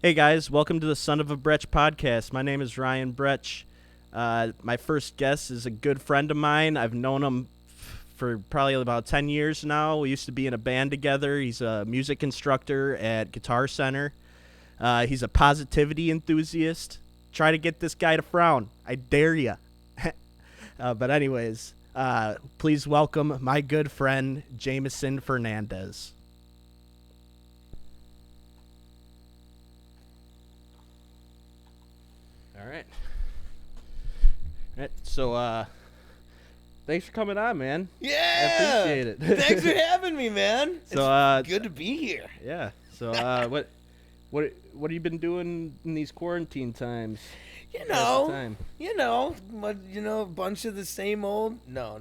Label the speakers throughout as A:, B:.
A: Hey guys, welcome to the Son of a Bretsch podcast. My name is Ryan Bretsch. My first guest is a good friend of mine. I've known him for probably about 10 years now. We used to be in a band together. He's a music instructor at Guitar Center. He's a positivity enthusiast. Try to get this guy to frown. I dare ya. But anyways, please welcome my good friend, Jamison Fernandez. All right. So, thanks for coming on, man.
B: Yeah.
A: I appreciate it.
B: Thanks for having me, man.
A: So,
B: it's good to be here.
A: Yeah. So, what have you been doing in these quarantine times?
B: A bunch of the same old. No.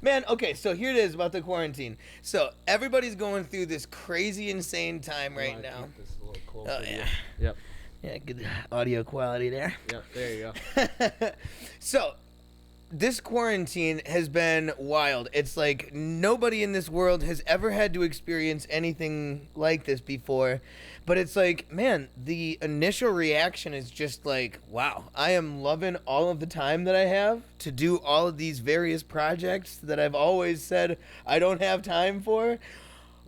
B: Man, okay, so here it is about the quarantine. So, everybody's going through this crazy, insane time right now.
A: Keep this a little closer
B: Oh,
A: to you.
B: yeah.
A: Yep.
B: Yeah, good audio quality there.
A: Yep. There you go.
B: So, this quarantine has been wild. It's like nobody in this world has ever had to experience anything like this before. But it's like, man, the initial reaction is just like, wow, I am loving all of the time that I have to do all of these various projects that I've always said I don't have time for.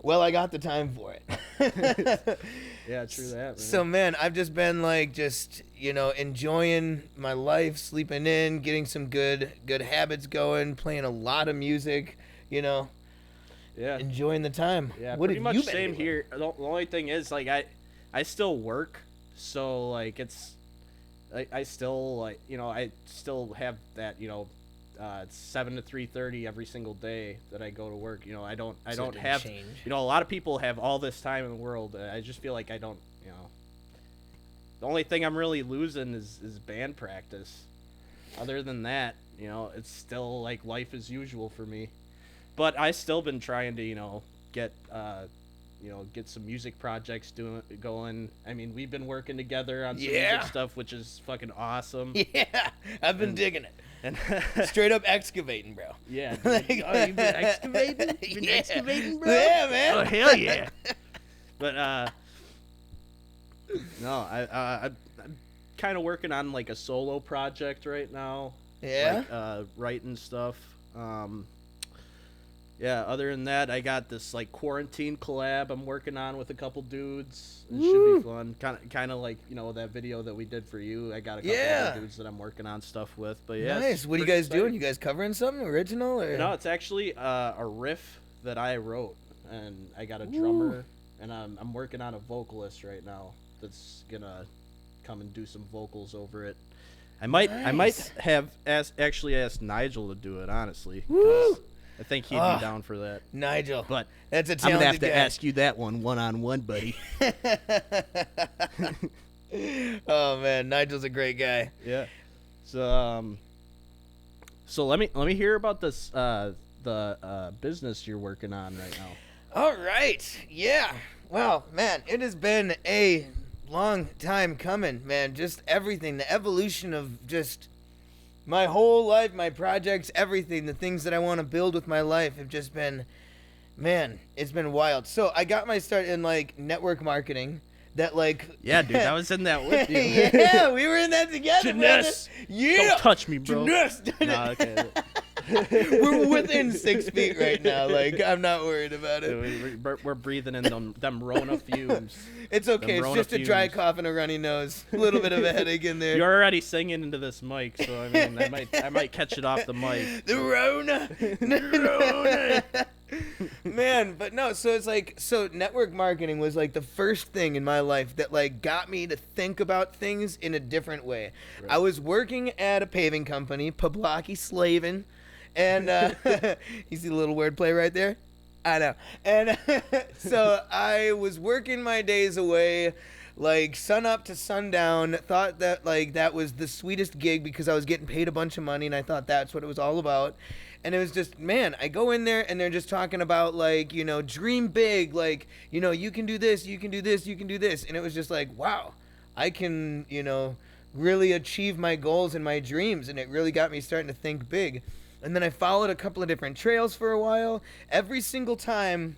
B: Well, I got the time for it.
A: Yeah, true that, man.
B: So, man, I've just been like, enjoying my life, sleeping in, getting some good habits going, playing a lot of music,
A: Yeah.
B: enjoying the time.
A: Yeah,
B: What
A: pretty
B: have
A: much
B: you been
A: same
B: doing?
A: here. The only thing is, like, I still work, so like it's, I still I still have that 7 to 3:30 every single day that I go to work. I don't
B: So it
A: don't
B: didn't
A: have
B: change.
A: a lot of people have all this time in the world. I just feel like I don't. The only thing I'm really losing is band practice. Other than that, it's still like life as usual for me. But I still been trying to get get some music projects going. I mean, we've been working together on some music stuff, which is fucking awesome.
B: Yeah, I've been digging it.
A: And
B: Straight up excavating, bro.
A: yeah, dude. Oh, you've been excavating? You've been excavating, bro?
B: Yeah, man.
A: Oh, hell yeah. But no, I'm kind of working on like a solo project right now.
B: Yeah?
A: Like, writing stuff. Yeah, other than that, I got this like quarantine collab I'm working on with a couple dudes. It should be fun. Kind of like, that video that we did for you. I got a couple other dudes that I'm working on stuff with. But yeah.
B: Nice. What are you guys doing? You guys covering something original? Or?
A: No, it's actually a riff that I wrote, and I got a drummer, and I'm working on a vocalist right now that's gonna come and do some vocals over it. I might have actually asked Nigel to do it, honestly. 'Cause I think he'd be down for that.
B: Nigel.
A: But
B: that's a
A: I'm
B: talented
A: gonna have to
B: guy.
A: ask you that one-on-one, buddy.
B: Oh man, Nigel's a great guy.
A: Yeah. So let me hear about this the business you're working on right now.
B: All right. Yeah. Well, man, it has been a long time coming, man. Just everything, the evolution of just my whole life, my projects, everything, the things that I want to build with my life have just been, man, it's been wild. So I got my start in like network marketing. That like
A: Yeah, dude, I was in that with you.
B: Yeah, we were in that together.
A: Janess,
B: Yeah,
A: don't touch me, bro.
B: Janess.
A: No, okay.
B: We're within 6 feet right now. Like, I'm not worried about it.
A: We're breathing in them Rona fumes.
B: It's okay. It's
A: Rona
B: just a dry
A: fumes.
B: cough and a runny nose. A little bit of a headache in there.
A: You're already singing into this mic, so I mean, I might catch it off the mic.
B: The Rona. Man, but no, so it's like, so network marketing was like the first thing in my life that like got me to think about things in a different way.
A: Right.
B: I was working at a paving company, Poblaki Slavin, and you see the little wordplay right there? I know. And so I was working my days away, like sun up to sundown, thought that like that was the sweetest gig because I was getting paid a bunch of money and I thought that's what it was all about. And it was just, man, I go in there and they're just talking about like, dream big, like, you can do this, you can do this, you can do this. And it was just like, wow, I can, really achieve my goals and my dreams. And it really got me starting to think big. And then I followed a couple of different trails for a while. Every single time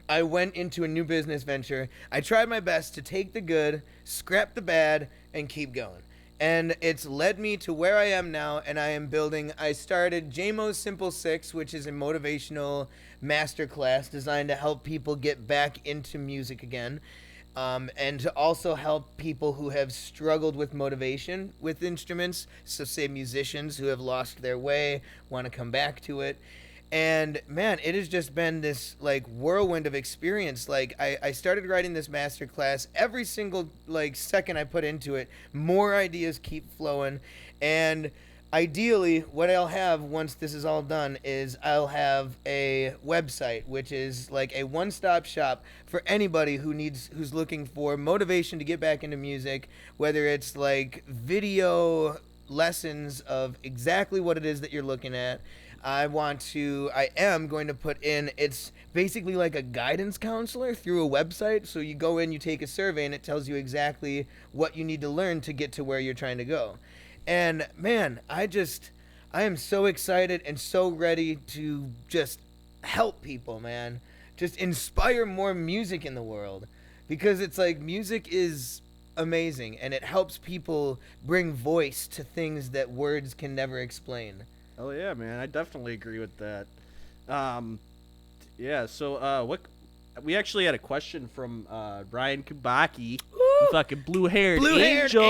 B: I went into a new business venture. I tried my best to take the good, scrap the bad, and keep going. And it's led me to where I am now, and I started Jamo's Simple Six, which is a motivational masterclass designed to help people get back into music again. And to also help people who have struggled with motivation with instruments, so say musicians who have lost their way, want to come back to it. And man, it has just been this like whirlwind of experience. Like I started writing this master class. Every single like second I put into it, more ideas keep flowing. And ideally, what I'll have once this is all done is I'll have a website, which is like a one-stop shop for anybody who's looking for motivation to get back into music, whether it's like video lessons of exactly what it is that you're looking at. I am going to put in, it's basically like a guidance counselor through a website. So you go in, you take a survey, and it tells you exactly what you need to learn to get to where you're trying to go. And man, I am so excited and so ready to just help people, man. Just inspire more music in the world, because it's like music is amazing and it helps people bring voice to things that words can never explain.
A: Oh yeah, man, I definitely agree with that. Yeah. So, what? We actually had a question from Ryan Kubaki, fucking blue-haired angel.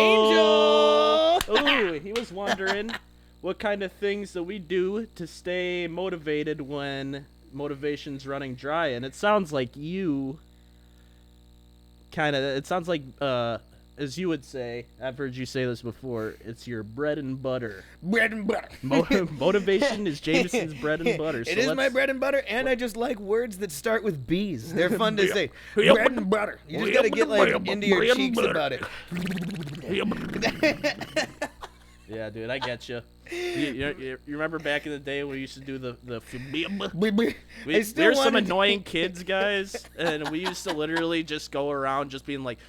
A: Oh, he was wondering what kind of things that we do to stay motivated when motivation's running dry, and it sounds like you It sounds like as you would say, I've heard you say this before, it's your bread and butter.
B: Bread and butter.
A: Motivation is Jamison's bread and butter.
B: It is my bread and butter, and I just like words that start with B's. They're fun to say. Bread and butter. You just gotta get like into your cheeks about it.
A: Yeah, dude, I get you. You remember back in the day when we used to do the there's some annoying kids, guys, and we used to literally just go around just being like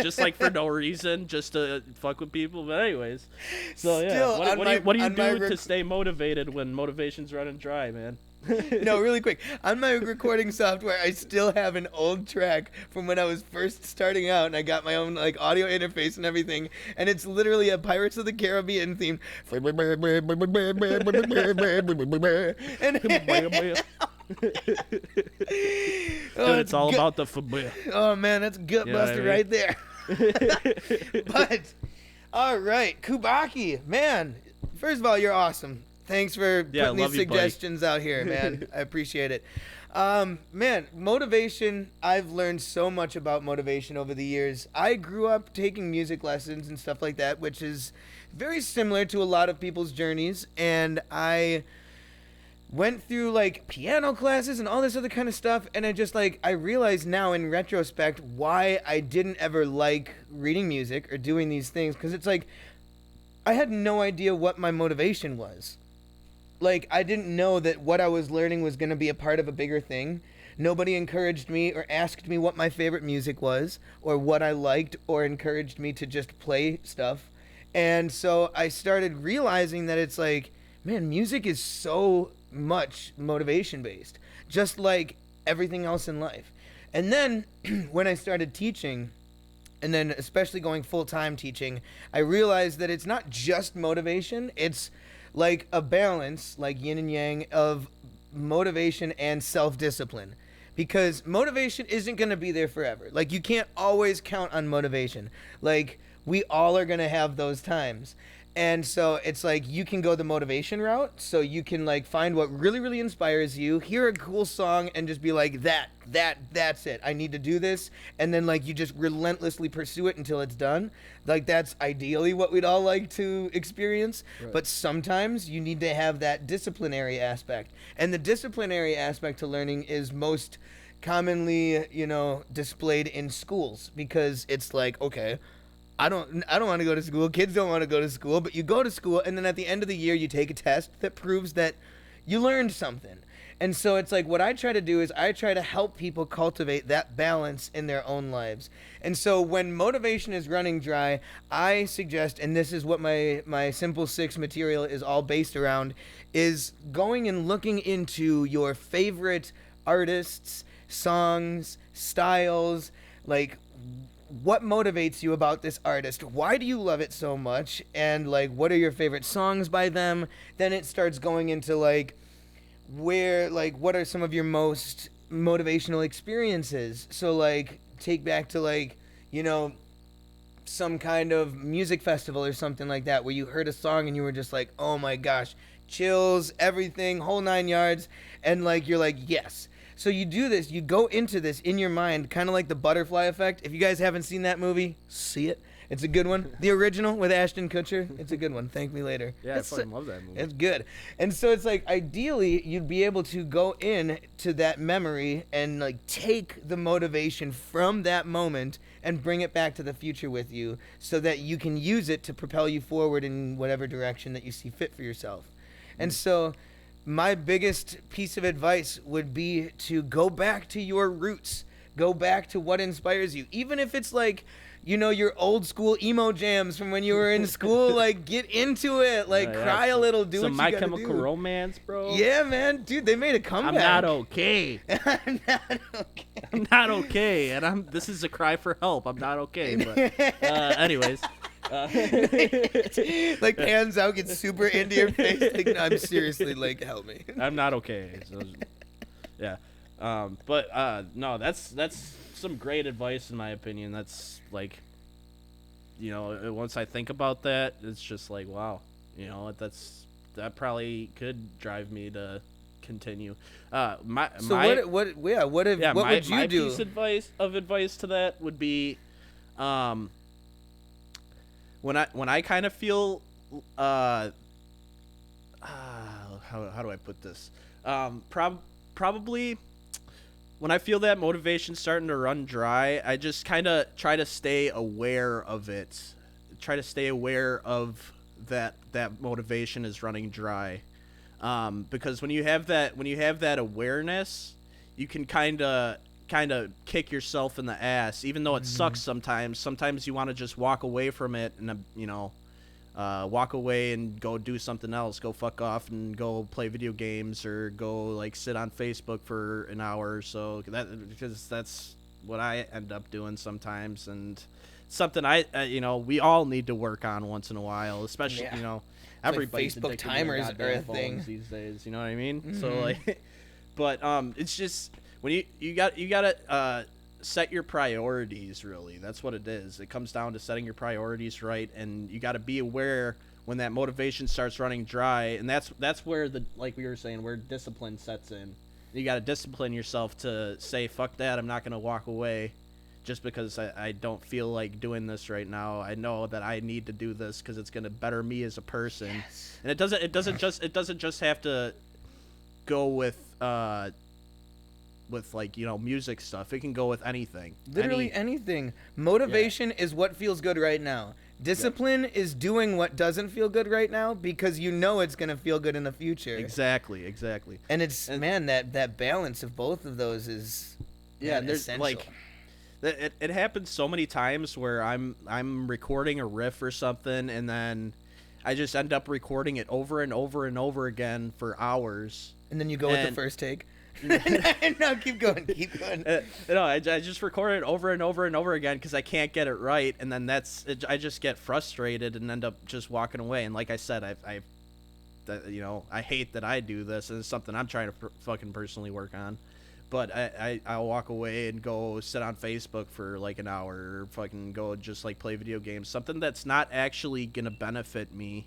A: just like for no reason, just to fuck with people. But anyways, so yeah, what do you do to stay motivated when motivation's running dry, man?
B: No, really quick. On my recording software, I still have an old track from when I was first starting out, and I got my own like audio interface and everything, and it's literally a Pirates of the Caribbean theme. And
A: dude, it's all about the
B: oh man, that's gut buster right there. But all right, Kubaki, man. First of all, you're awesome. Thanks for putting these suggestions out here, man. I appreciate it. Man, motivation, I've learned so much about motivation over the years. I grew up taking music lessons and stuff like that, which is very similar to a lot of people's journeys. And I went through like piano classes and all this other kind of stuff. And I realize now in retrospect why I didn't ever like reading music or doing these things. Because it's like, I had no idea what my motivation was. Like, I didn't know that what I was learning was going to be a part of a bigger thing. Nobody encouraged me or asked me what my favorite music was or what I liked or encouraged me to just play stuff. And so I started realizing that it's like, man, music is so much motivation-based, just like everything else in life. And then when I started teaching, and then especially going full-time teaching, I realized that it's not just motivation, it's like a balance, like yin and yang, of motivation and self-discipline. Because motivation isn't going to be there forever. Like, you can't always count on motivation. Like, we all are going to have those times. And so it's like you can go the motivation route. So you can like find what really, really inspires you, hear a cool song, and just be like, that's it. I need to do this. And then like you just relentlessly pursue it until it's done. Like that's ideally what we'd all like to experience. Right. But sometimes you need to have that disciplinary aspect. And the disciplinary aspect to learning is most commonly, displayed in schools, because it's like, okay, I don't want to go to school. Kids don't want to go to school, but you go to school, and then at the end of the year, you take a test that proves that you learned something. And so it's like what I try to do is I try to help people cultivate that balance in their own lives. And so when motivation is running dry, I suggest, and this is what my Simple Six material is all based around, is going and looking into your favorite artists, songs, styles, like what motivates you about this artist? Why do you love it so much? And like what are your favorite songs by them? Then it starts going into like what are some of your most motivational experiences? So like take back to like, you know, some kind of music festival or something like that where you heard a song and you were just like, oh my gosh, chills, everything, whole 9 yards, and like you're like, yes. So you do this, you go into this in your mind, kind of like the Butterfly Effect. If you guys haven't seen that movie, see it. It's a good one. The original with Ashton Kutcher. It's a good one. Thank me later.
A: Yeah, I fucking love that movie.
B: It's good. And so it's like ideally you'd be able to go in to that memory and like take the motivation from that moment and bring it back to the future with you so that you can use it to propel you forward in whatever direction that you see fit for yourself. And so my biggest piece of advice would be to go back to your roots. Go back to what inspires you. Even if it's like, you know, your old school emo jams from when you were in school, like get into it, like cry a little, do what you gotta do.
A: Some My Chemical Romance, bro.
B: Yeah, man, dude, they made a comeback.
A: I'm not okay.
B: I'm not okay.
A: I'm not okay, and this is a cry for help. I'm not okay, but anyways.
B: Like hands out, gets super into your face. Like, no, I'm seriously, like, help me.
A: I'm not okay. So, yeah, no, that's some great advice in my opinion. That's like, you know, once I think about that, it's just like, wow, you know, that probably could drive me to continue. What would you do? My piece of advice to that would be, when I kind of feel, how do I put this? Probably when I feel that motivation starting to run dry, I just kind of try to stay aware of it. Try to stay aware of that motivation is running dry. Because when you have that awareness, you can kind of kick yourself in the ass, even though it sucks sometimes. Sometimes you want to just walk away from it and, you know, walk away and go do something else, go fuck off and go play video games or go like sit on Facebook for an hour or so. Because that's what I end up doing sometimes, and something you know, we all need to work on once in a while, especially, you know, everybody's
B: Facebook timers are a thing
A: these days, you know what I mean? So like, but it's just when you gotta set your priorities. Really, that's what it is. It comes down to setting your priorities right, and you got to be aware when that motivation starts running dry, and that's where like we were saying, where discipline sets in. You got to discipline yourself to say, fuck that, I'm not gonna walk away just because I don't feel like doing this right now. I know that I need to do this because it's gonna better me as a person.
B: Yes.
A: And it doesn't just have to go with like, you know, music stuff. It can go with anything.
B: Literally anything. Motivation is what feels good right now. Discipline is doing what doesn't feel good right now because you know it's going to feel good in the future.
A: Exactly.
B: And man, that balance of both of those is there's essential.
A: Like it happens so many times where I'm recording a riff or something, and then I just end up recording it over and over and over again for hours.
B: And then you go with the first take. No, keep going.
A: I just record it over and over and over again because I can't get it right, and then I just get frustrated and end up just walking away. And like I said, I hate that I do this, and it's something I'm trying to fucking personally work on. But I'll walk away and go sit on Facebook for like an hour, or fucking go just like play video games, something that's not actually gonna benefit me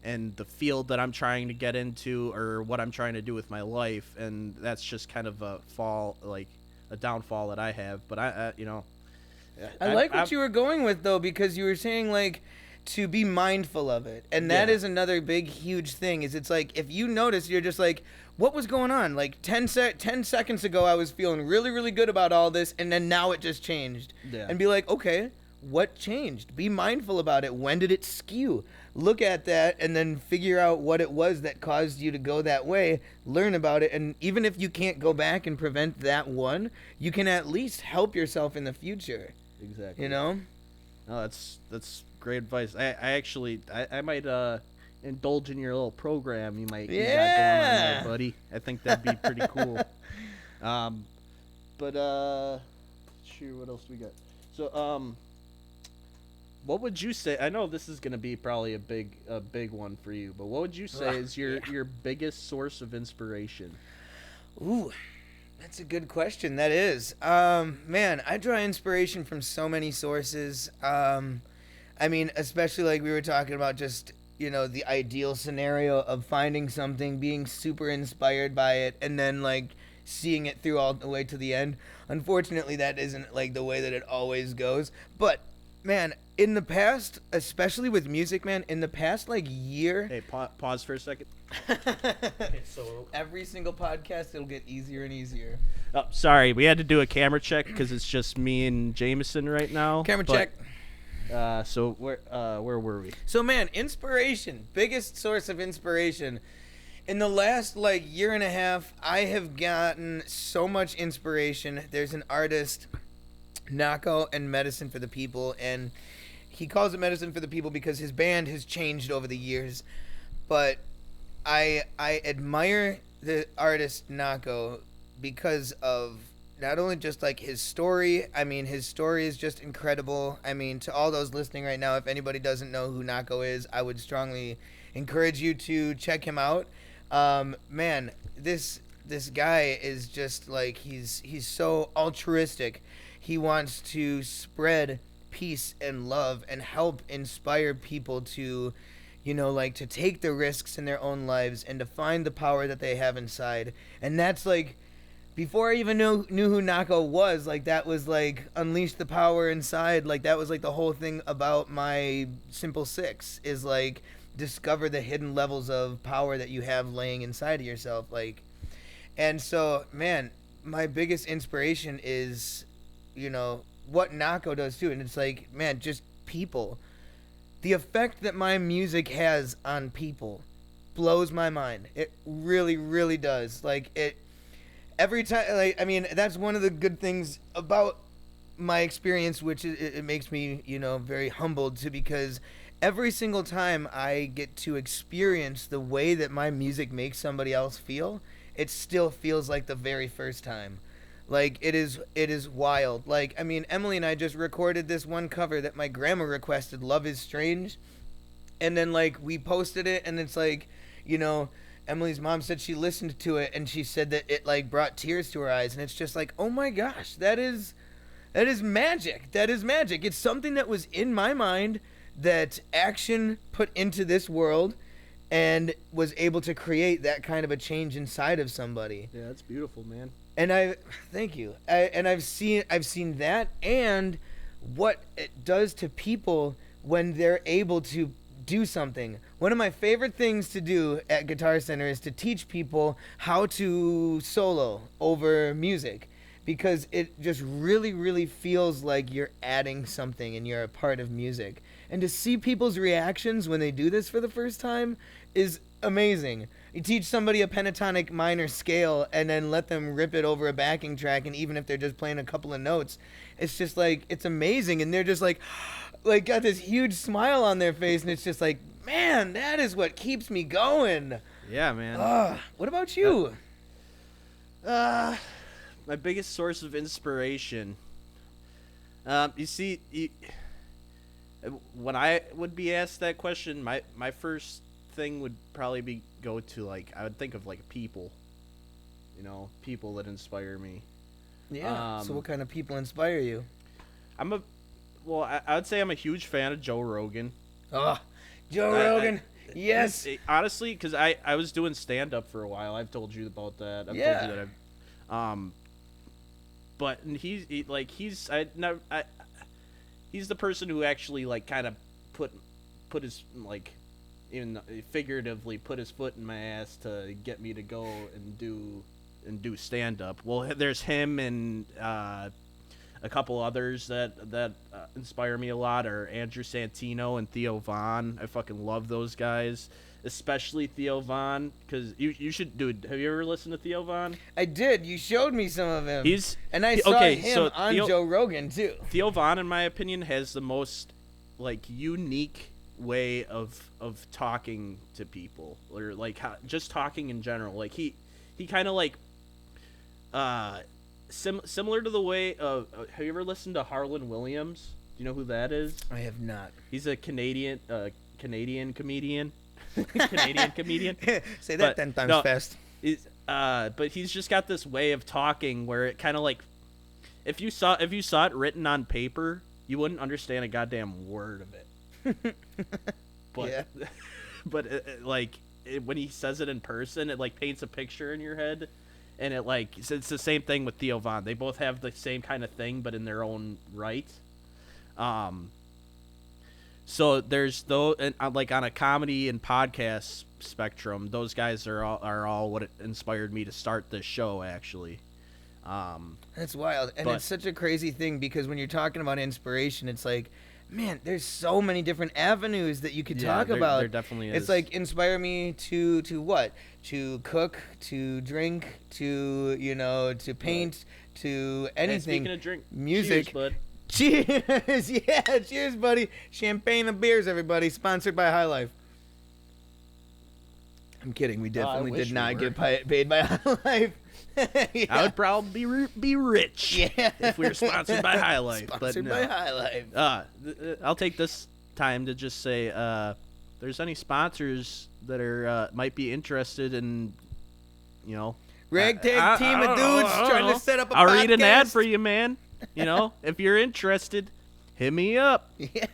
A: and the field that I'm trying to get into or what I'm trying to do with my life. And that's just kind of a downfall that I have. But I
B: like what you were going with, though, because you were saying like to be mindful of it, and that is another big huge thing. Is it's like if you notice, you're just like, what was going on? Like 10 seconds ago I was feeling really, really good about all this, and then now it just changed. And be like, okay, what changed? Be mindful about it. When did it skew? Look at that and then figure out what it was that caused you to go that way. Learn about it, and even if you can't go back and prevent that one, you can at least help yourself in the future.
A: Exactly.
B: You know?
A: No, that's great advice. I might indulge in your little program you got going on there, buddy. I think that'd be pretty cool. Um, but shoot, what else do we got? So what would you say? I know this is gonna be probably a big one for you, but what would you say is your biggest source of inspiration?
B: Ooh, that's a good question. That is. Man, I draw inspiration from so many sources. I mean, especially like we were talking about, just, the ideal scenario of finding something, being super inspired by it, and then like seeing it through all the way to the end. Unfortunately, that isn't like the way that it always goes. But man, in the past, especially with music, man, in the past like year.
A: Hey, pause for a second.
B: Okay, so every single podcast, it'll get easier and easier.
A: Oh, sorry, we had to do a camera check because it's just me and Jamison right now.
B: Camera check.
A: So where were we?
B: So man, inspiration, biggest source of inspiration. In the last like year and a half, I have gotten so much inspiration. There's an artist, Nako and Medicine for the People, and he calls it Medicine for the People because his band has changed over the years. But I admire the artist Nako because of not only just like his story. I mean, his story is just incredible. I mean, to all those listening right now, if anybody doesn't know who Nako is, I would strongly encourage you to check him out. Man, this guy is just like, he's so altruistic. He wants to spread peace and love and help inspire people to, like to take the risks in their own lives and to find the power that they have inside. And that's like, before I even knew who Nako was, like that was like unleash the power inside. Like that was like the whole thing about my Simple Six, is like discover the hidden levels of power that you have laying inside of yourself. Like, and so man, my biggest inspiration is, what Nako does too. And it's like, man, just people. The effect that my music has on people blows my mind. It really, really does. Like it. Every time, like, I mean, that's one of the good things about my experience, which it makes me, very humbled too, because every single time I get to experience the way that my music makes somebody else feel, it still feels like the very first time. Like, it is wild. Like, I mean, Emily and I just recorded this one cover that my grandma requested, Love is Strange, and then, like, we posted it, and it's like, Emily's mom said she listened to it and she said that it like brought tears to her eyes, and it's just like, oh my gosh, that is magic. That is magic. It's something that was in my mind that Action put into this world and was able to create that kind of a change inside of somebody.
A: Yeah, that's beautiful, man.
B: And thank you. I've seen that and what it does to people when they're able to do something. One of my favorite things to do at Guitar Center is to teach people how to solo over music, because it just really, really feels like you're adding something and you're a part of music. And to see people's reactions when they do this for the first time is amazing. You teach somebody a pentatonic minor scale and then let them rip it over a backing track, and even if they're just playing a couple of notes, it's just like, it's amazing. And they're just like got this huge smile on their face, and it's just like, man, that is what keeps me going.
A: Yeah, man.
B: What about you?
A: My biggest source of inspiration. You see, when I would be asked that question, my first thing would probably be go to, like, I would think of like people. People that inspire me.
B: Yeah. So what kind of people inspire you?
A: I would say I'm a huge fan of Joe Rogan.
B: Oh, Joe Rogan. Yes.
A: Honestly, because I was doing stand-up for a while. I've told you about that. I've told you that but he's the person who actually like kind of put his, like, even figuratively put his foot in my ass to get me to go and do stand-up. Well, there's him and a couple others that inspire me a lot are Andrew Santino and Theo Von. I fucking love those guys, especially Theo Von, because you should, dude. Have you ever listened to Theo Von?
B: I did. You showed me some of him. I saw him on Joe Rogan too.
A: Theo Von, in my opinion, has the most like unique way of talking to people, or like just talking in general. Like he kind of like Similar to the way have you ever listened to Harlan Williams? Do you know who that is?
B: I have not.
A: He's a Canadian comedian. Canadian comedian.
B: Say that 10 times fast.
A: But he's just got this way of talking where it kind of like, if you saw it written on paper, you wouldn't understand a goddamn word of it. But
B: Yeah.
A: but when he says it in person, it like paints a picture in your head, and it's the same thing with Theo Von. They both have the same kind of thing, but in their own right. So there's and like on a comedy and podcast spectrum, those guys are all what inspired me to start this show, actually.
B: That's wild. And it's such a crazy thing because when you're talking about inspiration, it's like, man, there's so many different avenues that you could talk about.
A: There definitely is.
B: It's like inspire me to what? To cook, to drink, to to paint, to anything.
A: And speaking of drink,
B: music.
A: Cheers, bud.
B: Cheers! Yeah, cheers, buddy. Champagne and beers, everybody. Sponsored by High Life. I'm kidding. We definitely did not get paid by High Life. Yeah.
A: I would probably be rich if we were sponsored by High Life.
B: Sponsored by High Life.
A: I'll take this time to just say, there's any sponsors that are might be interested in,
B: ragtag team of dudes trying to set up a podcast.
A: I'll read an ad for you, man. If you're interested, hit me up.
B: Yeah.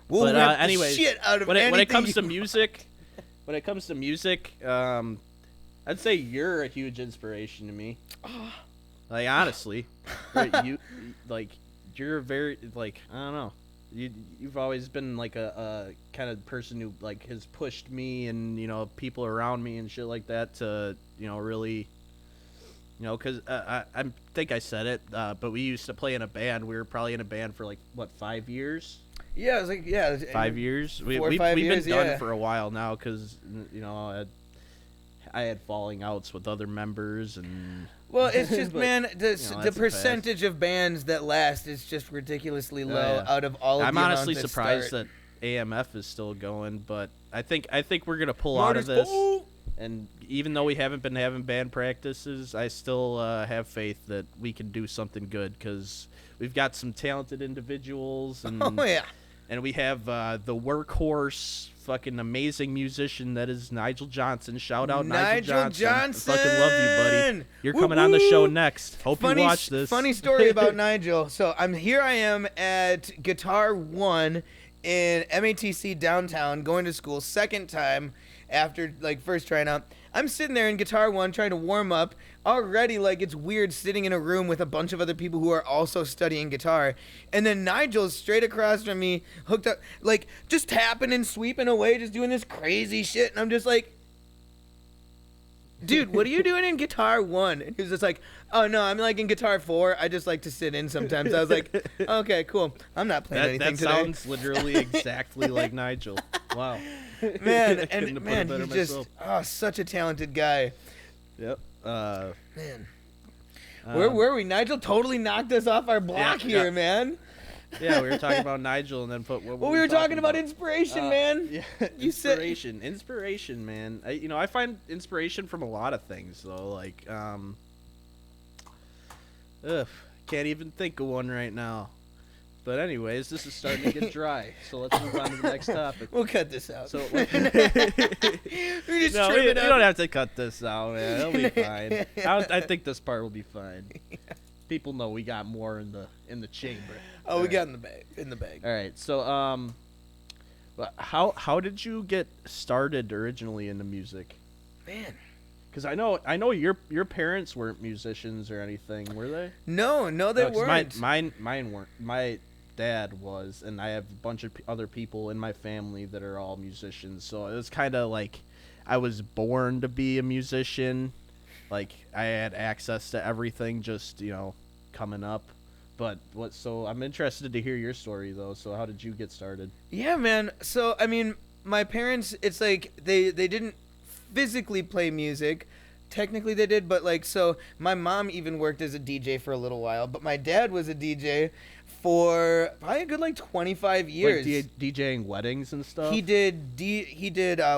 B: We'll rip
A: anyways,
B: the shit out of
A: when it comes to
B: want.
A: music, I'd say you're a huge inspiration to me. Like honestly, right, you're very I don't know. You've always been like a kind of person who like has pushed me and people around me and shit like that to really. Because I think I said it, but we used to play in a band. We were probably in a band for 5 years.
B: Yeah, it was
A: 5 years. We've
B: 5 years,
A: been done for a while now because I had falling outs with other members and.
B: Well, it's just man, the percentage
A: past.
B: of bands that last is just ridiculously low out of all of
A: I'm
B: the
A: honestly
B: that
A: surprised
B: start.
A: that AMF is still going, but I think we're gonna pull out of this. And even though we haven't been having band practices, I still have faith that we can do something good because we've got some talented individuals, and and we have the workhorse, fucking amazing musician that is Nigel Johnson. Shout out Nigel Johnson. I fucking love you, buddy. You're coming on the show next. Hope you watch this.
B: Funny story about Nigel. So I am at Guitar 1 in MATC downtown, going to school, second time. After first trying out, I'm sitting there in Guitar 1 trying to warm up. Already it's weird sitting in a room with a bunch of other people who are also studying guitar. And then Nigel's straight across from me, hooked up, just tapping and sweeping away, just doing this crazy shit. And I'm just like, dude, what are you doing in Guitar 1? And he was just like, oh, no, I'm in Guitar 4. I just like to sit in sometimes. I was like, okay, cool. I'm not playing anything today.
A: That sounds literally exactly like Nigel. Wow.
B: Man, and man, he's just such a talented guy.
A: Yep.
B: Man. Where were we? Nigel totally knocked us off our block here, man.
A: Yeah, we were talking about Nigel and then
B: we were talking about inspiration, man.
A: Yeah, inspiration, man. I find inspiration from a lot of things though, can't even think of one right now. But anyways, this is starting to get dry, so let's move on to the next topic.
B: We'll cut this out.
A: So
B: we
A: don't have to cut this out, man. It'll be fine. I think this part will be fine. Yeah. People know we got more in the chamber.
B: Oh, we got in the bag.
A: All right. So how did you get started originally into music?
B: Man.
A: Because I know your parents weren't musicians or anything, were they?
B: No, they weren't.
A: Mine weren't. My dad was, and I have a bunch of other people in my family that are all musicians. So it was kind of like I was born to be a musician. I had access to everything just, coming up. But so I'm interested to hear your story though. So how did you get started?
B: Yeah, man. So my parents, it's they didn't physically play music. technically they did, but like, so my mom even worked as a DJ for a little while, but my dad was a DJ for probably a good like 25 years.
A: Like DJing weddings and stuff.
B: He did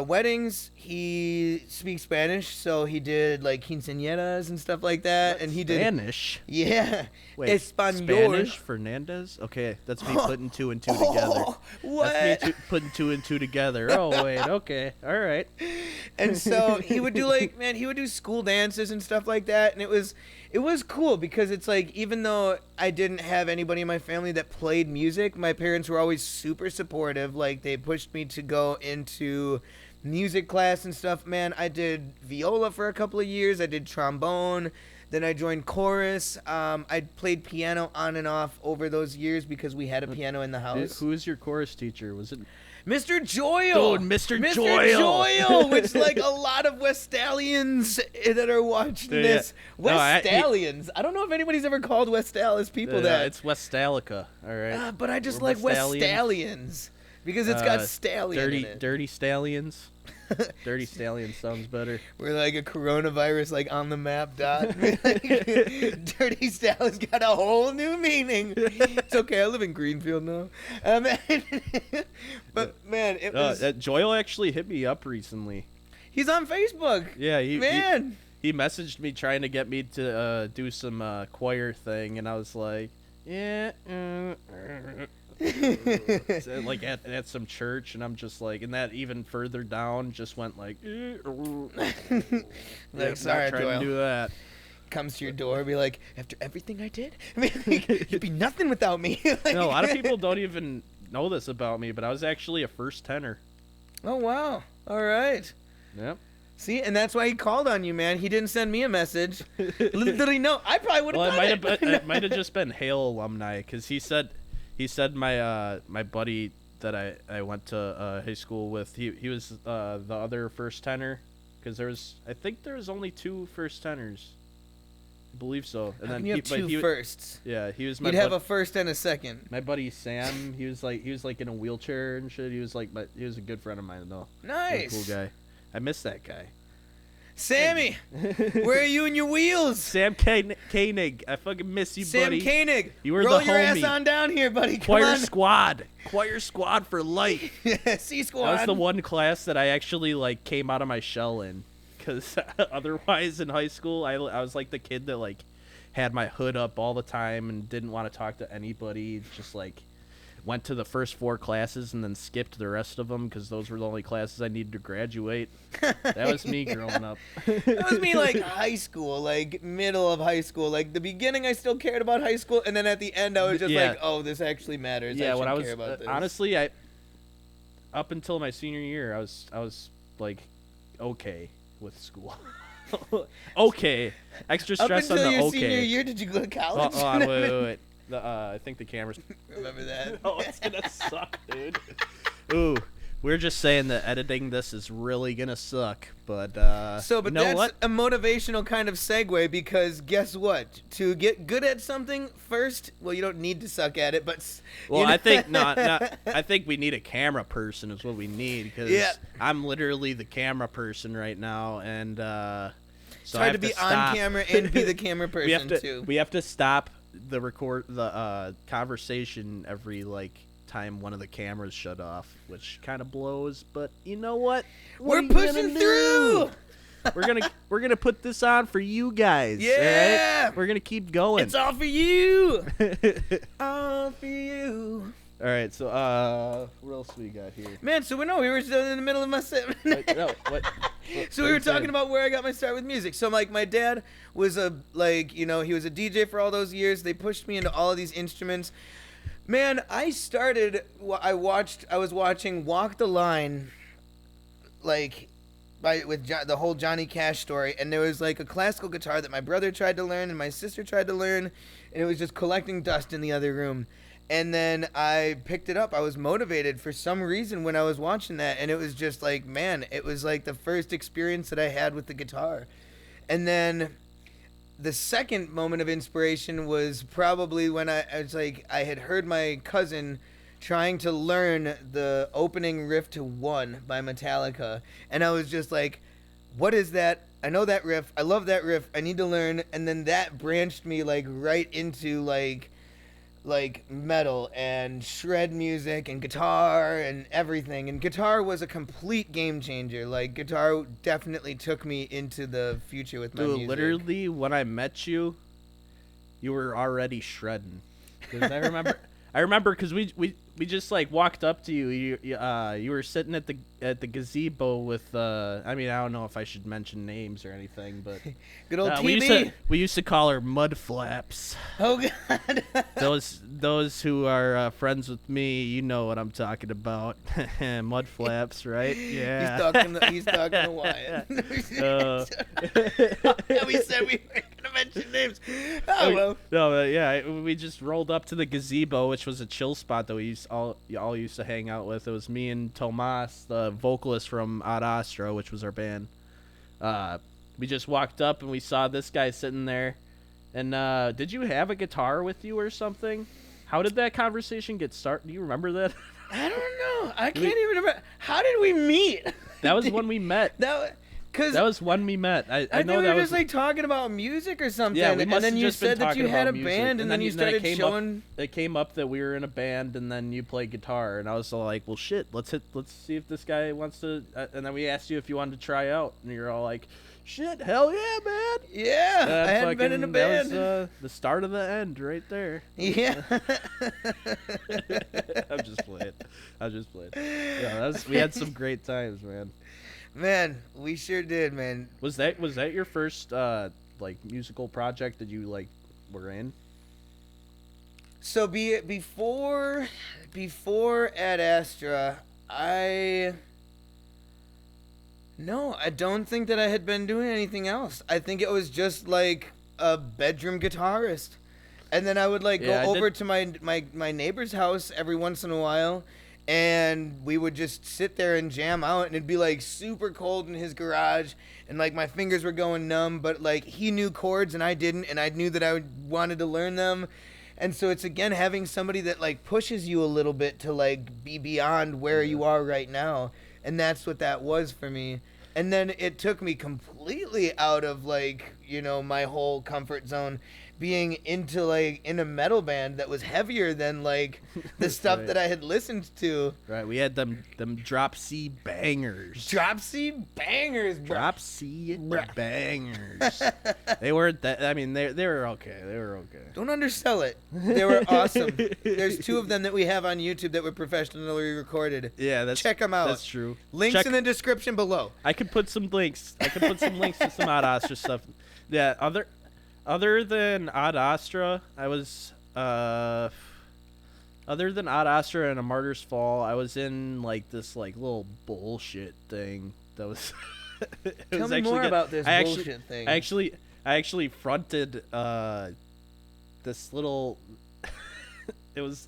B: weddings. He speaks Spanish, so he did like quinceañeras and stuff like that.
A: What?
B: And he
A: Spanish?
B: Yeah.
A: Wait,
B: Espanol.
A: Spanish Fernandez? Okay, that's me putting two and two together.
B: What?
A: That's me putting two and two together. Oh wait, okay, all right.
B: And so he would do like, man, he would do school dances and stuff like that, and it was cool because it's like, even though I didn't have anybody in my family that played music, my parents were always super supportive. Like, they pushed me to go into music class and stuff. Man, I did viola for a couple of years. I did trombone. Then I joined chorus. I played piano on and off over those years because we had a piano in the house.
A: Who was your chorus teacher? Was it
B: Mr. Joyle?
A: Dude, Mr.
B: Joyle, which like a lot of Westallians that are watching this.
A: No,
B: Westallians. I don't know if anybody's ever called Westalis people that.
A: It's Westalica, all right.
B: But I just
A: Or
B: like
A: Westallions.
B: Westallions because it's got stallion in it.
A: Dirty Stallions. Dirty Stallion sounds better.
B: We're like a coronavirus, like on the map dot. Dirty Stallion's got a whole new meaning. It's okay. I live in Greenfield now. But man, it was.
A: Joyle actually hit me up recently.
B: He's on Facebook.
A: Yeah,
B: He
A: he messaged me trying to get me to do some choir thing, and I was like, yeah. Like at some church, and I'm just like, and that even further down just went like,
B: like,
A: trying
B: sorry, Joyle.
A: to do that.
B: Comes to your door, be like, after everything I did, I mean, like, you'd be nothing without me. Like,
A: No, a lot of people don't even know this about me, but I was actually a first tenor.
B: Oh wow! All right.
A: Yep.
B: See, and that's why he called on you, man. He didn't send me a message. Literally, no. I probably would have done it.
A: It might have just been Hale alumni, because he said my buddy that I went to high school with, he was the other first tenor, because I think there was only two first tenors. I believe so. And then
B: you have two firsts.
A: Yeah, he was my.
B: You'd have a first and a second.
A: My buddy Sam, he was like in a wheelchair and shit. He was a good friend of mine though.
B: Nice.
A: Cool guy. I miss that guy.
B: Sammy, where are you and your wheels?
A: Sam Koenig, I fucking miss you,
B: Sam
A: buddy.
B: Koenig,
A: You were
B: roll
A: the
B: your
A: homie.
B: ass on down here, buddy. Come
A: Choir
B: on.
A: squad for life.
B: C squad.
A: That was the one class that I actually like came out of my shell in, because otherwise in high school I was like the kid that like had my hood up all the time and didn't want to talk to anybody. Just like went to the first 4 classes and then skipped the rest of them because those were the only classes I needed to graduate. That was me growing up.
B: That was me, like high school, like middle of high school. Like the beginning, I still cared about high school, and then at the end, I was just like, "Oh, this actually matters."
A: Yeah, when I was
B: care about this.
A: honestly, up until my senior year, I was like okay with school. Okay, extra stress
B: up until
A: on the
B: your
A: okay.
B: senior year, did you go to college?
A: Hold on, wait. I think the camera's.
B: Remember that?
A: Oh, it's gonna suck, dude. Ooh, we're just saying that editing this is really gonna suck, but
B: So, but
A: you know
B: that's
A: what?
B: a motivational kind of segue, because guess what? To get good at something, first, well, you don't need to suck at it, but
A: Well,
B: you know-
A: I think not. I think we need a camera person is what we need, because
B: Yeah.
A: I'm literally the camera person right now, and so
B: it's
A: I
B: hard
A: have
B: to be
A: stop.
B: on camera and be the camera person too.
A: We have to stop the conversation every like time one of the cameras shut off, which kind of blows, but you know what?
B: We're
A: are you
B: pushing
A: gonna
B: through.
A: do? We're gonna put this on for you guys.
B: Yeah.
A: all right? We're gonna keep going.
B: It's all for you. All for you.
A: All right, so what else we got here?
B: Man, so we were still in the middle of my set.
A: Wait, no, what
B: So we were talking about where I got my start with music. So like my dad was he was a DJ for all those years. They pushed me into all of these instruments. Man, I was watching Walk the Line, like the whole Johnny Cash story, and there was like a classical guitar that my brother tried to learn and my sister tried to learn, and it was just collecting dust in the other room. And then I picked it up. I was motivated for some reason when I was watching that. And it was just like, man, it was like the first experience that I had with the guitar. And then the second moment of inspiration was probably when I had heard my cousin trying to learn the opening riff to One by Metallica. And I was just like, what is that I know that riff. I love that riff. I need to learn. And then that branched me like right into like metal and shred music and guitar and everything. And guitar was a complete game changer. Like guitar definitely took me into the future with my
A: Dude,
B: music.
A: literally when I met you, you were already shredding. 'Cause I remember because we just like walked up to you. You were sitting at the gazebo with I mean, I don't know if I should mention names or anything, but
B: Good old TB.
A: we used to call her Mud Flaps.
B: Oh god.
A: Those who are friends with me, you know what I'm talking about. Mud Flaps, right? Yeah.
B: He's talking to Wyatt. We said we weren't gonna mention names. Oh well.
A: No, yeah, we just rolled up to the gazebo, which was a chill spot that we all used to hang out with. It was me and Tomas, the vocalist from Ad Astra, which was our band. We just walked up and we saw this guy sitting there. And did you have a guitar with you or something? How did that conversation get started? Do you remember that?
B: I don't know. I can't even remember. How did we meet?
A: That was when we met. That was when we met. I know
B: we
A: that
B: were
A: was
B: just like talking about music or something.
A: Yeah, we must
B: and then
A: have
B: you
A: just been
B: said that
A: talking
B: you had a
A: about music.
B: band, and then you started showing.
A: It came up that we were in a band, and then you played guitar, and I was like, "Well, shit, let's see if this guy wants to." And then we asked you if you wanted to try out, and you're all like, "Shit, hell yeah, man!"
B: Yeah, I hadn't been in a band.
A: That was the start of the end, right there.
B: Yeah.
A: I'm just playing. Yeah, we had some great times, man.
B: Man, we sure did, man.
A: Was that your first like musical project that you like were in?
B: So before Ad Astra, I don't think that I had been doing anything else. I think it was just like a bedroom guitarist. And then I would like go over to my neighbor's house every once in a while, and we would just sit there and jam out, and it'd be like super cold in his garage, and like my fingers were going numb, but like he knew chords and I didn't, and I knew that I wanted to learn them. And so it's again having somebody that like pushes you a little bit to like be beyond where you are right now. And that's what that was for me. And then it took me completely out of like, you know, my whole comfort zone, being into like in a metal band that was heavier than like the stuff
A: right.
B: that I had listened to.
A: Right, we had them drop C bangers.
B: Drop C bangers, bro.
A: Drop C bangers. They weren't that. I mean, they were okay. They were okay.
B: Don't undersell it. They were awesome. There's 2 of them that we have on YouTube that were professionally recorded.
A: Yeah,
B: check them out.
A: That's true.
B: Links in the description below.
A: I could put some links. To some Ad Astra stuff. Yeah, other than Ad Astra, I was other than Ad Astra and A Martyr's Fall, I was in like this like little bullshit thing that was.
B: Tell me more about this bullshit thing.
A: I actually fronted this little. It was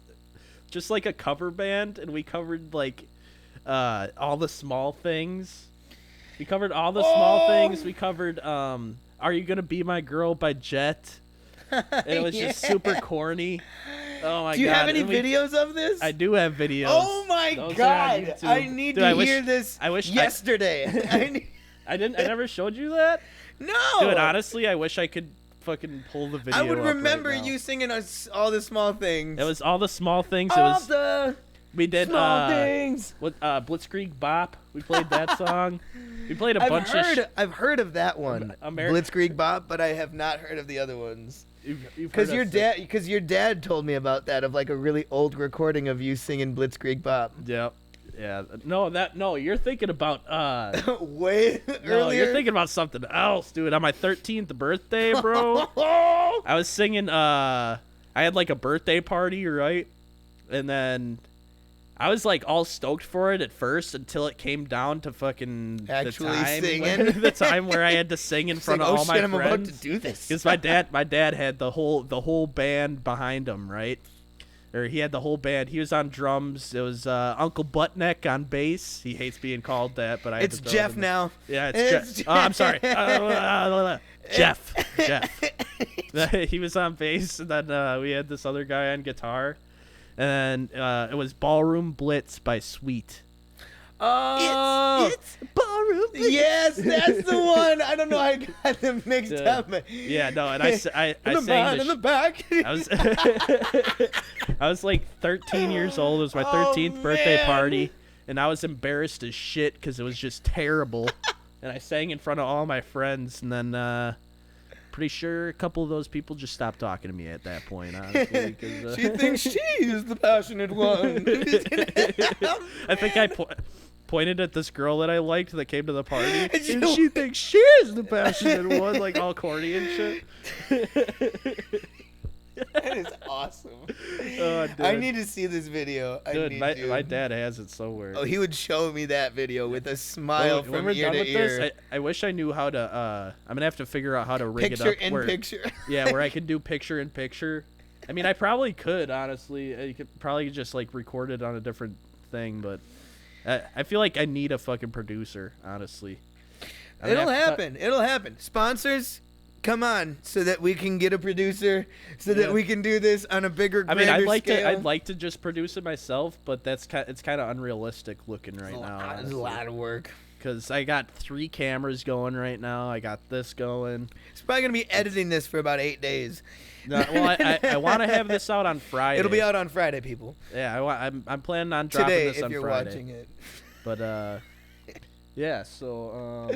A: just like a cover band, and we covered like all the small things. We covered all the small things. We covered Are You Gonna Be My Girl by Jet. And it was just super corny. Oh my god.
B: Do you have any videos of this?
A: I do have videos.
B: Oh my god. I need to hear this yesterday.
A: I never showed you that?
B: No.
A: Dude, honestly, I wish I could fucking pull the video
B: I would
A: up
B: remember
A: right now.
B: you singing all the small things.
A: It was all the small things. We did
B: small things.
A: With Blitzkrieg Bop. We played that song. We played a bunch of.
B: I've heard of that one, Blitzkrieg Bop, but I have not heard of the other ones. Because your dad told me about that, of like a really old recording of you singing Blitzkrieg Bop.
A: Yep. Yeah. No, you're thinking about
B: way
A: no,
B: earlier.
A: You're thinking about something else, dude. On my 13th birthday, bro. I was singing. I had like a birthday party, right? And then I was like all stoked for it at first until it came down to fucking
B: actually
A: singing. The time where I had to sing in front of all my friends.
B: I'm about to do this.
A: Because my dad had the whole band behind him, right? Or he had the whole band. He was on drums. It was Uncle Buttneck on bass. He hates being called that, but
B: it's Jeff now.
A: Yeah, it's Jeff. Oh, I'm sorry. Jeff. He was on bass, and then we had this other guy on guitar. And it was Ballroom Blitz by Sweet. Oh,
B: it's yes, that's the one. I don't know. I got them mixed up.
A: Yeah, no, and I sang
B: in the back.
A: I was I was like 13 years old. It was my 13th birthday
B: man.
A: party, and I was embarrassed as shit because it was just terrible. And I sang in front of all my friends, and then pretty sure a couple of those people just stopped talking to me at that point, honestly.
B: She thinks she is the passionate one.
A: I think I pointed at this girl that I liked that came to the party, and she thinks she is the passionate one, like all corny and shit.
B: That is awesome.
A: Oh, dude.
B: I need to see this video.
A: Dude, my dad has it somewhere.
B: Oh, he would show me that video with a smile
A: when
B: from
A: we're
B: ear
A: done
B: to
A: with
B: ear.
A: this, I wish I knew how to. I'm gonna have to figure out how to rig
B: Picture
A: it up.
B: in picture.
A: Yeah, where I can do picture in picture. I mean, I probably could, honestly. You could probably just like record it on a different thing, but I feel like I need a fucking producer, honestly.
B: It'll happen. It'll happen. Sponsors, come on, so that we can get a producer, so that we can do this on a bigger, grander scale.
A: I'd like to just produce it myself, but it's kind of unrealistic looking right now.
B: It's a lot of work.
A: Because I got 3 cameras going right now. I got this going.
B: It's probably gonna be editing this for about 8 days.
A: No, well, I want to have this out on Friday.
B: It'll be out on Friday, people.
A: Yeah, I'm planning on dropping
B: Today,
A: this on
B: if you're
A: Friday.
B: watching it.
A: But yeah. So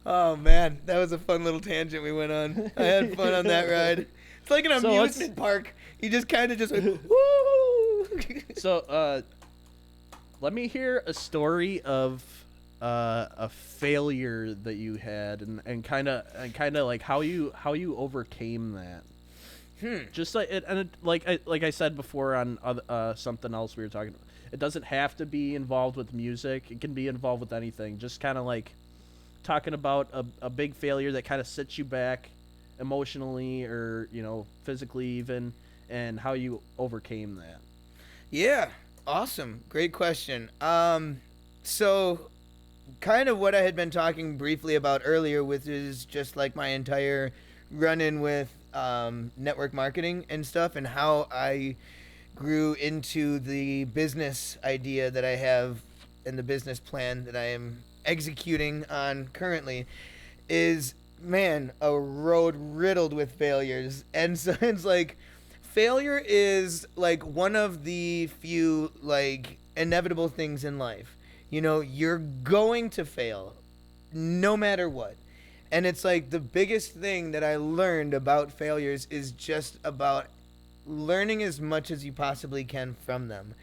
B: Oh man, that was a fun little tangent we went on. I had fun on that ride. It's like an amusement park. You just kind of just went, woo.
A: So let me hear a story of a failure that you had, and kind of like how you overcame that. Just like like I said before on something else we were talking about. It doesn't have to be involved with music. It can be involved with anything. Just kind of like talking about a big failure that kind of sets you back emotionally or physically even, and how you overcame that.
B: Yeah, awesome, great question. So kind of what I had been talking briefly about earlier, which is just like my entire run-in with network marketing and stuff, and how I grew into the business idea that I have and the business plan that I am executing on currently, is, man, a road riddled with failures. And so it's like, failure is like one of the few like inevitable things in life. You're going to fail no matter what. And it's like the biggest thing that I learned about failures is just about learning as much as you possibly can from them.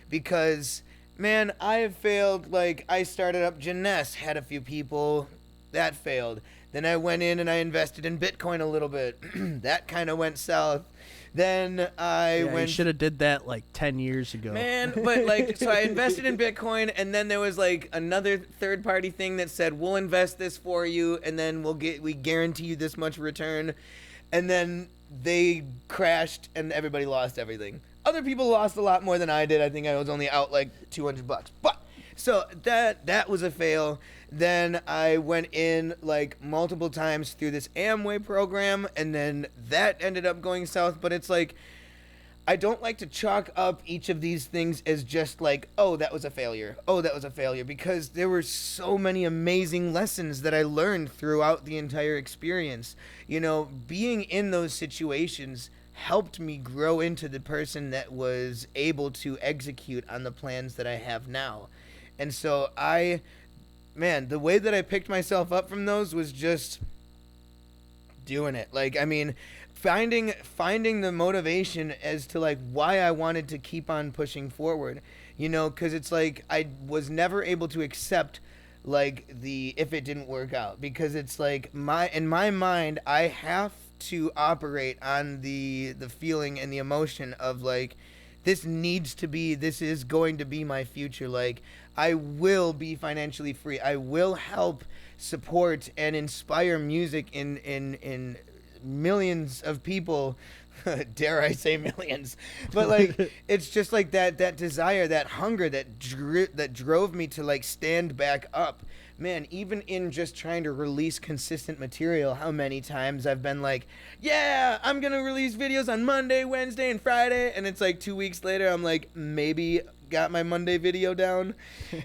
B: Because, man, I have failed. Like, I started up Jeunesse, had a few people, that failed. Then I went in and I invested in Bitcoin a little bit. That kind of went south. Then
A: You should have did that like 10 years ago.
B: Man, but like, so I invested in Bitcoin, and then there was like another third-party thing that said, we'll invest this for you, and then we guarantee you this much return. And then they crashed, and everybody lost everything. Other people lost a lot more than I did. I think I was only out like $200. But so that was a fail. Then I went in like multiple times through this Amway program, and then that ended up going south. But it's like, I don't like to chalk up each of these things as just like, oh, that was a failure. Oh, that was a failure. Because there were so many amazing lessons that I learned throughout the entire experience. Being in those situations helped me grow into the person that was able to execute on the plans that I have now. And so the way that I picked myself up from those was just doing it. Like, I mean, finding the motivation as to like why I wanted to keep on pushing forward, because it's like I was never able to accept like if it didn't work out, because it's like in my mind I have to operate on the feeling and the emotion of like, this is going to be my future. Like, I will be financially free. I will help support and inspire music in millions of people. Dare I say millions? But like, it's just like that desire, that hunger that drove me to like stand back up man, even in just trying to release consistent material, how many times I've been like, yeah, I'm going to release videos on Monday, Wednesday, and Friday. And it's like 2 weeks later, I'm like, maybe got my Monday video down.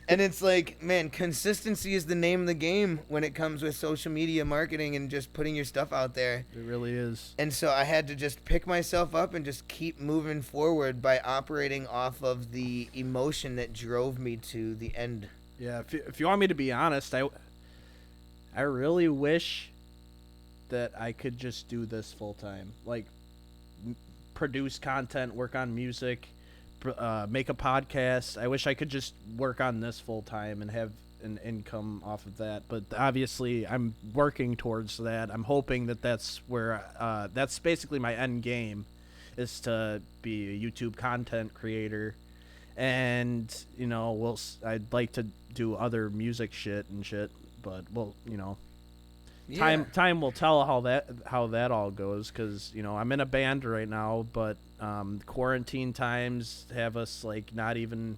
B: And it's like, man, consistency is the name of the game when it comes with social media marketing and just putting your stuff out there.
A: It really is.
B: And so I had to just pick myself up and just keep moving forward by operating off of the emotion that drove me to the end.
A: Yeah, if you want me to be honest, I really wish that I could just do this full time. Like, produce content, work on music, make a podcast. I wish I could just work on this full time and have an income off of that. But obviously, I'm working towards that. I'm hoping that that's where that's basically my end game, is to be a YouTube content creator. And I'd like to do other music shit, but time will tell how that all goes, because I'm in a band right now, but quarantine times have us like not even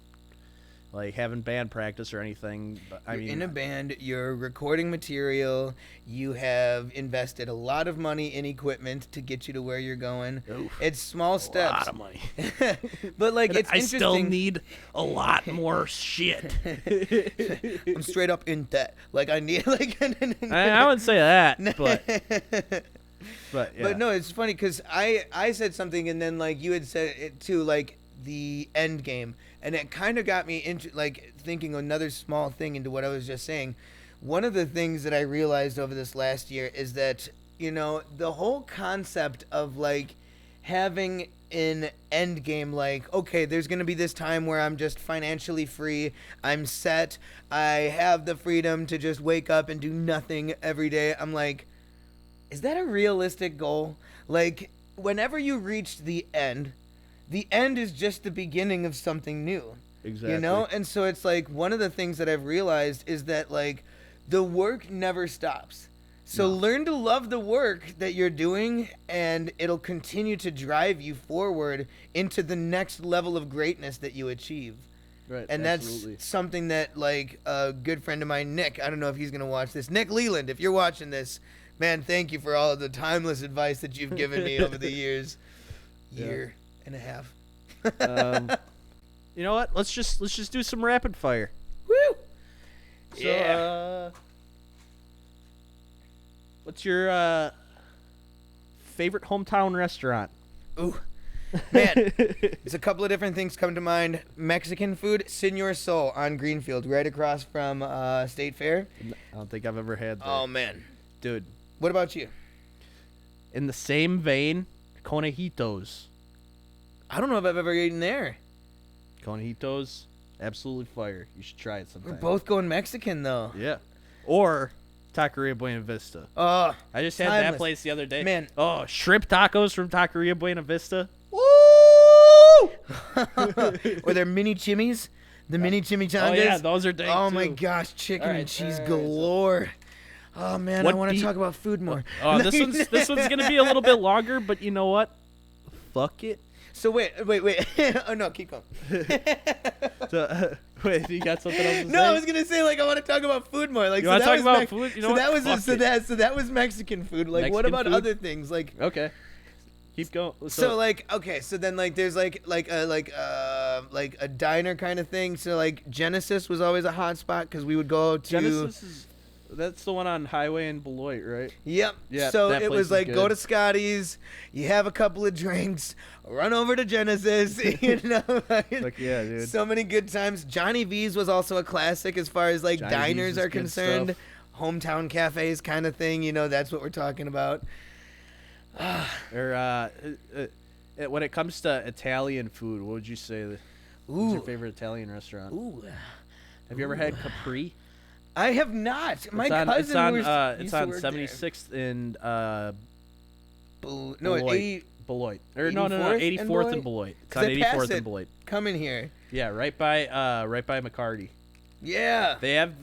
A: like having band practice or anything. But
B: You're in a band, you're recording material, you have invested a lot of money in equipment to get you to where you're going.
A: Oof,
B: it's small steps.
A: A lot of money.
B: But like,
A: and
B: it's
A: I
B: interesting.
A: still need a lot more shit.
B: I'm straight up in debt. Like, I need like
A: I wouldn't say that, but yeah.
B: But no, it's funny because I said something, and then like you had said it too, like the end game, and it kind of got me into like thinking another small thing into what I was just saying. One of the things that I realized over this last year is that the whole concept of like having an end game, like, okay, there's gonna be this time where I'm just financially free, I'm set, I have the freedom to just wake up and do nothing every day. I'm like, is that a realistic goal? Like, whenever you reach the end is just the beginning of something new.
A: Exactly.
B: And so it's like, one of the things that I've realized is that like the work never stops. So learn to love the work that you're doing, and it'll continue to drive you forward into the next level of greatness that you achieve.
A: Right.
B: And
A: absolutely.
B: That's something that like a good friend of mine, Nick, I don't know if he's going to watch this. Nick Leland, if you're watching this, man, thank you for all of the timeless advice that you've given me over the years. Year and a half.
A: You know what? Let's just do some rapid fire.
B: Woo!
A: So, what's your favorite hometown restaurant?
B: Ooh, man, there's a couple of different things come to mind. Mexican food, Senor Sol on Greenfield, right across from State Fair.
A: I don't think I've ever had that.
B: Oh man,
A: dude.
B: What about you?
A: In the same vein, Conejitos.
B: I don't know if I've ever eaten there.
A: Conejitos, absolutely fire. You should try it sometime.
B: We're both going Mexican though.
A: Yeah. Or Taqueria Buena Vista.
B: Oh,
A: I just had
B: timeless.
A: that place the other day.
B: Man.
A: Oh, shrimp tacos from Taqueria Buena Vista. Woo!
B: Or their mini chimmies. The mini chimichangas.
A: Oh, yeah, those are dang
B: Oh,
A: too.
B: my gosh, chicken and cheese
A: all right,
B: galore. Oh, man,
A: What
B: I want to
A: beef-
B: talk about food more.
A: Oh, this one's going to be a little bit longer, but you know what? Fuck it.
B: So, wait. Oh, no, keep going.
A: So, wait, you got something else to say?
B: No, I was gonna say like I want to talk about food more. Like,
A: You
B: so
A: wanna
B: that
A: talk
B: was
A: about food? You know
B: so
A: what?
B: that was
A: Fuck
B: that was Mexican food. Like, what
A: Mexican
B: about
A: food?
B: other things? Like,
A: Okay. Keep going.
B: so like, okay, so then like there's like a diner kind of thing. So like Genesis was always a hot spot because we would go to
A: Genesis that's the one on Highway in Beloit, right?
B: Yep.
A: Yeah,
B: So
A: that
B: it
A: place
B: was
A: is
B: like go
A: good.
B: to Scotty's, you have a couple of drinks, run over to Genesis. You know,
A: Like, yeah, dude.
B: So many good times. Johnny V's was also a classic as far as like
A: Johnny V's
B: diners
A: is
B: are
A: good
B: concerned.
A: stuff.
B: Hometown cafes kind of thing. You know, that's what we're talking about.
A: Or when it comes to Italian food, what would you say? What's your favorite Italian restaurant?
B: Ooh.
A: Have you ever had Capri?
B: I have not. My
A: It's on,
B: cousin
A: it's on,
B: used
A: it's
B: to
A: on
B: work there.
A: 76th and
B: No,
A: Beloit. Beloit. Or no,
B: 84th and
A: 84th and Beloit. It's
B: 'Cause
A: on
B: I pass
A: 84th
B: it.
A: and Beloit.
B: Come in here.
A: Yeah, right by McCarty.
B: Yeah.
A: They have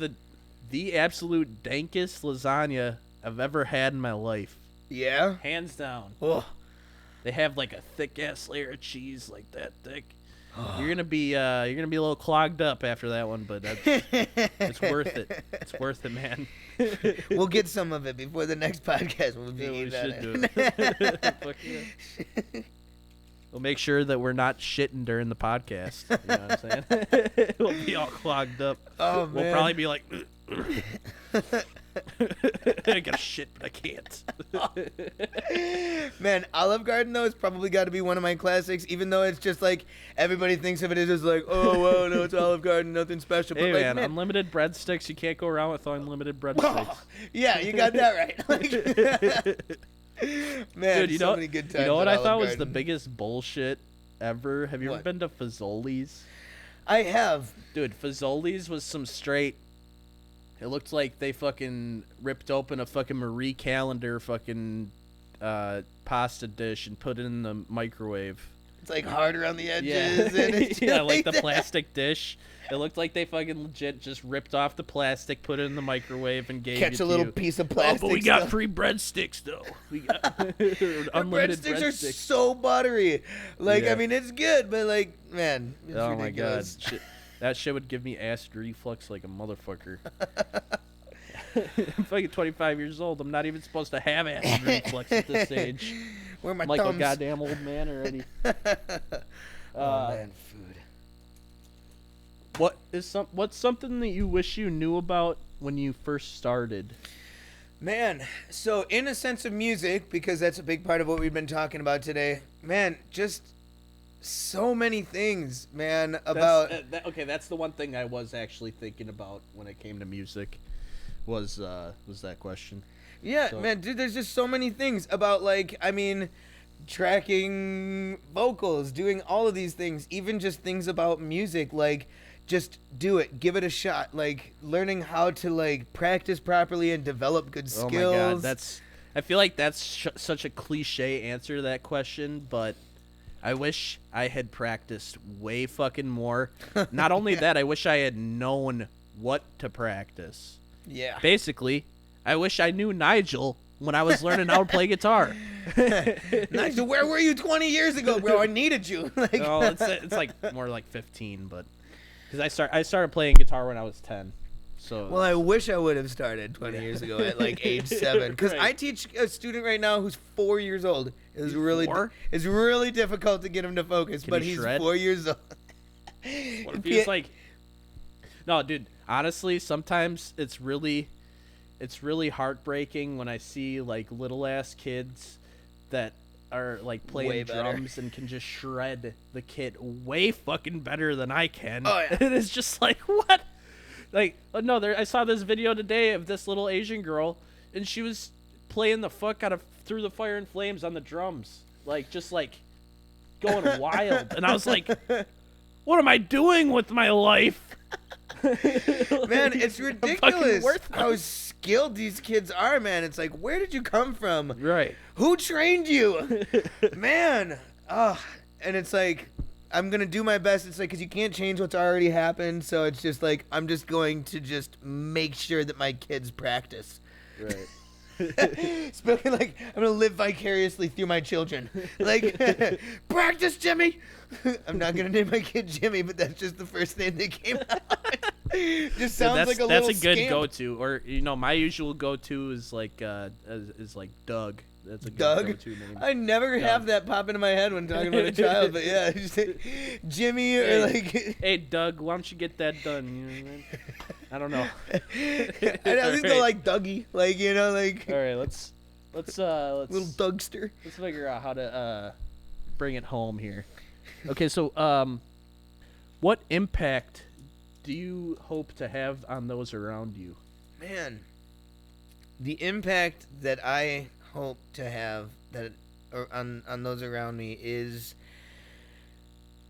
A: the absolute dankest lasagna I've ever had in my life.
B: Yeah.
A: Hands down.
B: Oh.
A: They have like a thick ass layer of cheese, like that thick. You're gonna be a little clogged up after that one, but it's worth it. It's worth it, man.
B: We'll get some of it before the next podcast. We'll be
A: We
B: eating
A: should do
B: on
A: it. Fuck yeah. We'll make sure that we're not shitting during the podcast. You know what I'm saying? We'll be all clogged up.
B: Oh,
A: We'll
B: man.
A: probably be like, I gotta shit, but I can't.
B: Man, Olive Garden though has probably got to be one of my classics. Even though it's just like everybody thinks of it as just like, oh well, no, it's Olive Garden, nothing special. But
A: Hey,
B: like,
A: man, unlimited breadsticks. You can't go around with unlimited breadsticks.
B: yeah, you got that right. Like, man,
A: Dude, you
B: so
A: know,
B: many good times.
A: you know what
B: at
A: I
B: Olive
A: thought was the
B: Garden.
A: biggest bullshit ever? Have you ever
B: What?
A: been to Fazoli's?
B: I have.
A: Dude, Fazoli's was some straight. It looked like they fucking ripped open a fucking Marie Callender fucking pasta dish and put it in the microwave.
B: It's like hard around the edges.
A: Yeah,
B: And it's
A: yeah, like the
B: that.
A: plastic dish. It looked like they fucking legit just ripped off the plastic, put it in the microwave, and gave
B: Catch
A: it
B: a
A: to
B: little
A: you.
B: piece of
A: Oh,
B: plastic.
A: but we got
B: stuff.
A: free breadsticks though. We got
B: The
A: unlimited
B: breadsticks are
A: breadsticks.
B: so buttery. Like,
A: Yeah.
B: I mean, it's good, but like, man, it's
A: Oh my god,
B: ridiculous.
A: that shit would give me acid reflux like a motherfucker. I'm fucking 25 years old. I'm not even supposed to have acid reflux at this age.
B: Where are my
A: I'm like
B: thumbs?
A: a goddamn old man already.
B: Oh man, food.
A: What's something that you wish you knew about when you first started?
B: Man, so in a sense of music, because that's a big part of what we've been talking about today, man, just so many things, man, about...
A: That's the one thing I was actually thinking about when it came to music, was that question.
B: Yeah,
A: So-
B: man, dude, there's just so many things about, like, I mean, tracking vocals, doing all of these things, even just things about music, like, just do it, give it a shot, like, learning how to, like, practice properly and develop good skills.
A: Oh my god, I feel like that's such a cliche answer to that question, but I wish I had practiced way fucking more. Not only that, I wish I had known what to practice.
B: Yeah.
A: Basically, I wish I knew Nigel when I was learning how to play guitar.
B: Nigel, where were you 20 years ago, bro? I needed you. Like,
A: No, it's like more like 15, but because I started playing guitar when I was 10. So
B: well, I wish I would have started 20 years ago at like age 7, because
A: Right.
B: I teach a student right now who's 4 years old. It's really
A: 4?
B: it's really difficult to get him to focus,
A: Can
B: but
A: he
B: he's
A: shred?
B: 4 years old.
A: what if he's like, no, dude. Honestly, sometimes it's really heartbreaking when I see like little ass kids that are like
B: Way
A: playing
B: better.
A: drums and can just shred the kit way fucking better than I can.
B: Oh, yeah.
A: And it's just like, what? Like, no, I saw this video today of this little Asian girl, and she was playing the fuck out of Through the Fire and Flames on the drums, like just like going wild. And I was like, what am I doing with my life?
B: Man, it's
A: I'm fucking
B: ridiculous
A: worthless.
B: how skilled these kids are, man. It's like, where did you come from?
A: Right.
B: Who trained you? Man. And it's like, I'm going to do my best. It's like, because you can't change what's already happened. So it's just like, I'm just going to just make sure that my kids practice.
A: Right.
B: Spoken like, I'm going to live vicariously through my children. Like, practice, Jimmy. I'm not going to name my kid Jimmy, but that's just the first name that came out. Just sounds like a
A: that's
B: little
A: a good
B: scamp.
A: go-to, or my usual go-to is like Doug. That's a good
B: Doug?
A: go-to name.
B: I never have that pop into my head when talking about a child, but yeah, just Jimmy or like.
A: Hey Doug, why don't you get that done? You know what I mean? I don't know.
B: I at least go
A: Alright.
B: like Dougie, like like
A: All right, let's
B: little Dougster.
A: let's figure out how to bring it home here. Okay, so what impact do you hope to have on those around you?
B: Man, the impact that I hope to have on those around me is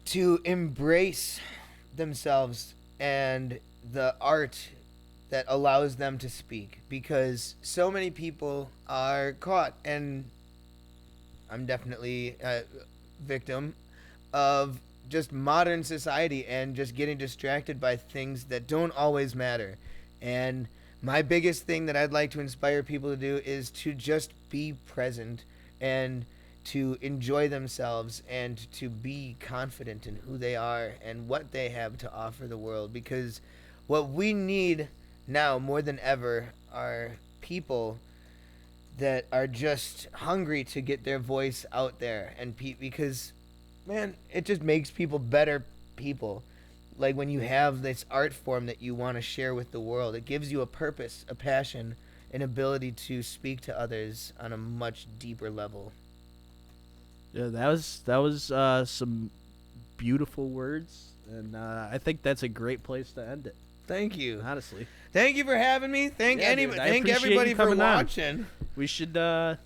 B: to embrace themselves and the art that allows them to speak, because so many people are caught, and I'm definitely a victim of just modern society and just getting distracted by things that don't always matter. And my biggest thing that I'd like to inspire people to do is to just be present and to enjoy themselves and to be confident in who they are and what they have to offer the world. Because what we need now more than ever are people that are just hungry to get their voice out there, and because, man, it just makes people better people. Like when you have this art form that you want to share with the world, it gives you a purpose, a passion, an ability to speak to others on a much deeper level.
A: Yeah, that was some beautiful words, and I think that's a great place to end it.
B: Thank you.
A: Honestly,
B: thank you for having me. Thank
A: dude, I
B: thank
A: appreciate
B: everybody
A: you
B: for
A: coming on.
B: watching.
A: we should
B: We're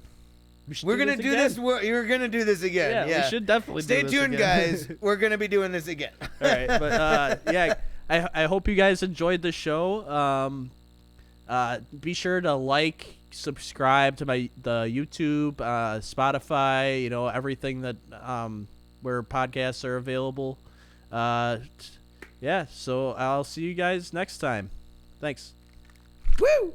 B: gonna do this. You're gonna do this again.
A: Yeah, we should definitely.
B: Stay
A: do this
B: tuned,
A: again.
B: guys. We're gonna be doing this again.
A: All right, but yeah, I hope you guys enjoyed the show. Be sure to like, subscribe to the YouTube, Spotify, everything that where podcasts are available. Yeah, so I'll see you guys next time. Thanks.
B: Woo!